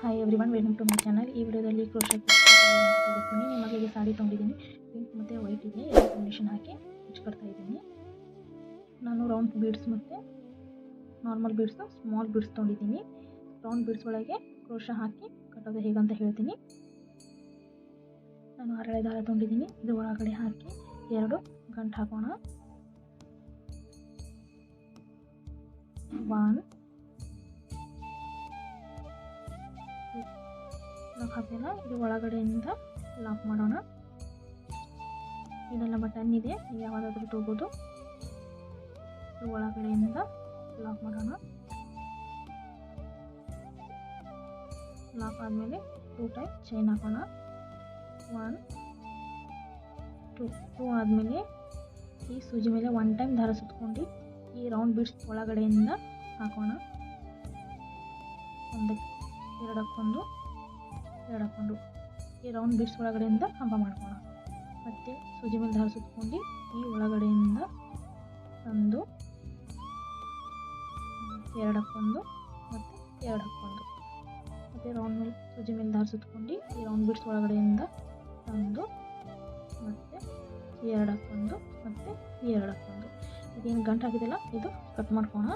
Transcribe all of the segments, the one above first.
Hi everyone, welcome to my channel. ಈ ವಿಡಿಯೋದಲ್ಲಿ crochet ತೋರಿಸ್ತೀನಿ. ನಿಮ್ಮ ಮಗಳಿಗೆ ಸಾಡಿ ತೊಗೊಂಡಿದ್ದೀನಿ. ಪಿಂಕ್ ಮತ್ತು ವೈಟ್ ಇದೆ. ಎಲ್ಲ ಕಾಂಬಿನೇಷನ್ ಹಾಕಿ ಹಚ್ಕೊಡ್ತಾ ಇದ್ದೀನಿ. ನಾನು ರೌಂಡ್ ಬೀಡ್ಸ್ ಮತ್ತು ನಾರ್ಮಲ್ ಬೀಡ್ಸು, ಸ್ಮಾಲ್ ಬೀಡ್ಸ್ ತೊಗೊಂಡಿದ್ದೀನಿ. ರೌಂಡ್ ಬೀಡ್ಸ್ ಒಳಗೆ ಕ್ರೋಶೆ ಹಾಕಿ ಕಟ್ಟೋದು ಹೇಗಂತ ಹೇಳ್ತೀನಿ. ನಾನು ಹರಳೆ ದಾರ ತೊಗೊಂಡಿದ್ದೀನಿ. ಇದು ಒಳಗಡೆ ಹಾಕಿ 2 ಗಂಟು ಹಾಕೋಣ. 1 ಲಾಕ್ ಹಾಕಿಲ್ಲ. ಇದು ಒಳಗಡೆಯಿಂದ ಲಾಕ್ ಮಾಡೋಣ. ಇದೆಲ್ಲ ಬಟನ್ ಇದೆ, ನೀವು ಯಾವುದಾದ್ರೂ ತಗೋಬೋದು. ಇದು ಒಳಗಡೆಯಿಂದ ಲಾಕ್ ಮಾಡೋಣ. ಲಾಕ್ ಆದಮೇಲೆ 2 ಟೈಮ್ ಚೈನ್ ಹಾಕೋಣ. 1 2 ಆದಮೇಲೆ ಈ ಸೂಜಿ ಮೇಲೆ 1 ಟೈಮ್ ದಾರ ಸುತ್ಕೊಂಡು ಈ ರೌಂಡ್ ಬೀಡ್ಸ್ ಒಳಗಡೆಯಿಂದ ಹಾಕೋಣ. 1 2 ಈ ರೌಂಡ್ ಬೀಡ್ಸ್ ಒಳಗಡೆಯಿಂದ ಹಂಪ ಮಾಡ್ಕೋಣ. ಮತ್ತು ಸೂಜಿ ಮೇಲೆ ದಾರ ಸುತ್ಕೊಂಡು ಈ ಒಳಗಡೆಯಿಂದ 1 2 ಮತ್ತು 2 ಮತ್ತು ರೌಂಡ್ ಮೇಲೆ ಸೂಜಿ ಮೇಲೆ ದಾರ ಸುತ್ಕೊಂಡು ಈ ರೌಂಡ್ ಬೀಡ್ಸ್ ಒಳಗಡೆಯಿಂದ 1 ಮತ್ತು 2 ಮತ್ತು 2 ಇದೇನು ಗಂಟು ಹಾಕಿದೆಲ್ಲ ಇದು ಕಟ್ ಮಾಡ್ಕೋಣ.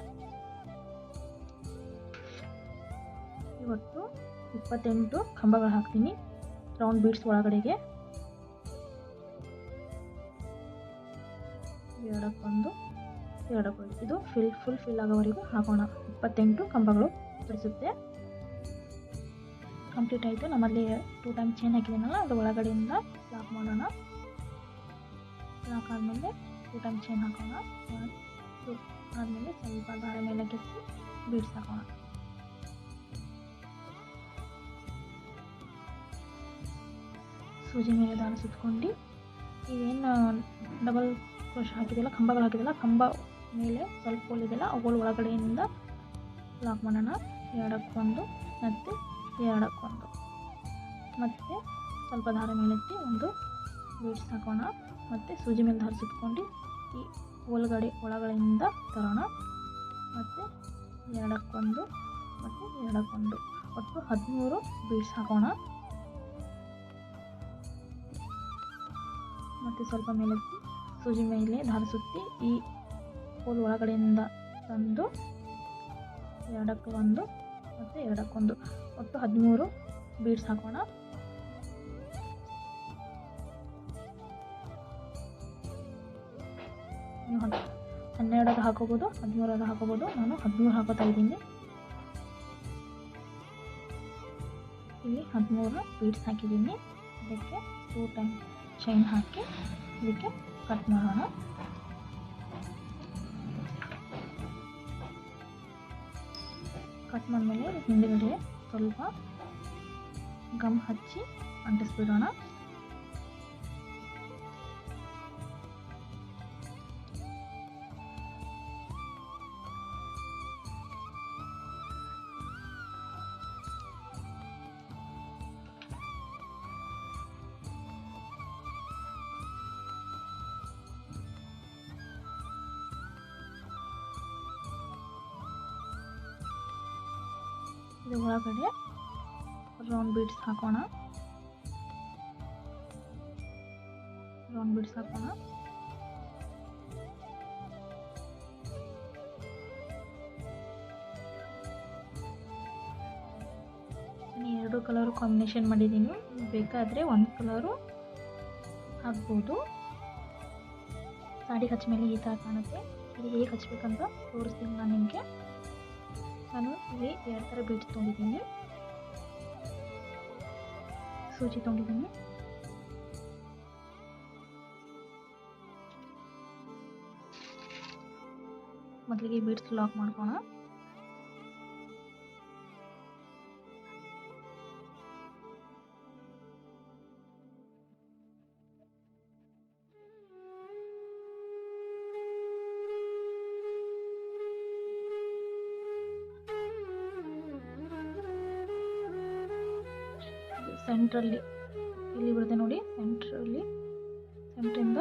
ಇವತ್ತು 28 ಕಂಬಗಳು ಹಾಕ್ತೀನಿ ರೌಂಡ್ ಬೀಡ್ಸ್ ಒಳಗಡೆಗೆ. 2 ಇದು ಫುಲ್ ಆಗೋವರೆಗೂ ಹಾಕೋಣ. 28 ಕಂಬಗಳು ಬಿಡಿಸುತ್ತೆ. ಕಂಪ್ಲೀಟ್ ಆಯಿತು. ನಮ್ಮಲ್ಲಿ 2 ಟೈಮ್ ಚೈನ್ ಹಾಕಿದ್ದೀನಲ್ಲ, ಅದು ಒಳಗಡೆಯಿಂದ ಲಾಕ್ ಮಾಡೋಣ. ಲಾಕ್ ಆದಮೇಲೆ 2 ಟೈಮ್ ಚೈನ್ ಹಾಕೋಣ. 1 2 ಆದಮೇಲೆ ಸ್ವಲ್ಪ ದಾರ ಮೇಲೆ ಕೆತ್ತಿ ಬೀಡ್ಸ್ ಹಾಕೋಣ. ಸೂಜಿ ಮೇಲೆ ದಾರ ಸುತ್ಕೊಂಡು ಇವೇನು ಡಬಲ್ ಕ್ರೋಶೆ ಹಾಕಿದೆಲ್ಲ, ಕಂಬಗಳು ಹಾಕಿದೆಲ್ಲ, ಕಂಬ ಮೇಲೆ ಸ್ವಲ್ಪ ಹೋಲಿದೆಲ್ಲ ಅವುಗಳ ಒಳಗಡೆಯಿಂದ ಲಾಕ್ ಮಾಡೋಣ. 2 ಮತ್ತು 2 ಮತ್ತು ಸ್ವಲ್ಪ ದಾರ ಮೇಲೆತ್ತಿ 1 ಬೀಡ್ಸ್ ಹಾಕೋಣ. ಮತ್ತು ಸೂಜಿ ಮೇಲೆ ದಾರ ಸುತ್ಕೊಂಡು ಈ ಒಳಗಡೆಯಿಂದ ತರೋಣ. ಮತ್ತು 2 ಮತ್ತು 2 ಒಟ್ಟು 13 ಬೀಡ್ಸ್ ಹಾಕೋಣ. ಮತ್ತು ಸ್ವಲ್ಪ ಮೇಲೆತ್ತಿ ಸೂಜಿ ಮೇಲೆ ದಾರ ಸುತ್ತಿ ಈ ಹೋಲ್ ಒಳಗಡೆಯಿಂದ ತಂದು 2 ಮತ್ತು 2 ಒಟ್ಟು 13 ಬೀಡ್ಸ್ ಹಾಕೋಣ. ನೀವು 12 ಹಾಕೋಬೋದು, 13 ಹಾಕೋಬೋದು. ನಾನು 13 ಹಾಕೋತಾ ಇದ್ದೀನಿ. ಇಲ್ಲಿ 13 ಬೀಡ್ಸ್ ಹಾಕಿದ್ದೀನಿ. ಇದಕ್ಕೆ 2 ಟೈಮ್ ಚೈನ್ ಹಾಕಿ ಇದಕ್ಕೆ ಕಟ್ ಮಾಡೋಣ. ಕಟ್ ಮಾಡಿದ್ಮೇಲೆ ಹಿಂದುಗಡೆ ಸ್ವಲ್ಪ ಗಮ್ ಹಚ್ಚಿ ಅಂಟಿಸ್ಬಿಡೋಣ. ಇದು ಒಳಗಡೆ ರೌಂಡ್ ಬೀಡ್ಸ್ ಹಾಕೋಣ. ನಾನು 2 ಕಲರು ಕಾಂಬಿನೇಷನ್ ಮಾಡಿದ್ದೀನಿ. ಬೇಕಾದರೆ 1 ಕಲರು ಹಾಕ್ಬೋದು. ಸಾಡಿ ಹಚ್ಚ ಮೇಲೆ ಈ ಥರ ಕಾಣುತ್ತೆ. ಇದು ಹೇಗೆ ಹಚ್ಬೇಕಂತ ತೋರಿಸ್ತೀನಿ ನಾನು ನಿಮಗೆ. ನಾನು ಇಲ್ಲಿ 2 ಥರ ಬೀಡ್ಸ್ ತೊಗೊಂಡಿದ್ದೀನಿ. ಸೂಜಿ ತೊಗೊಂಡಿದ್ದೀನಿ. ಮೊದಲಿಗೆ ಬೀಡ್ಸ್ ಲಾಕ್ ಮಾಡ್ಕೋಣ. ಸೆಂಟ್ರಲ್ಲಿ ಇಲ್ಲಿ ಬರುತ್ತೆ ನೋಡಿ, ಸೆಂಟ್ರಿಂದ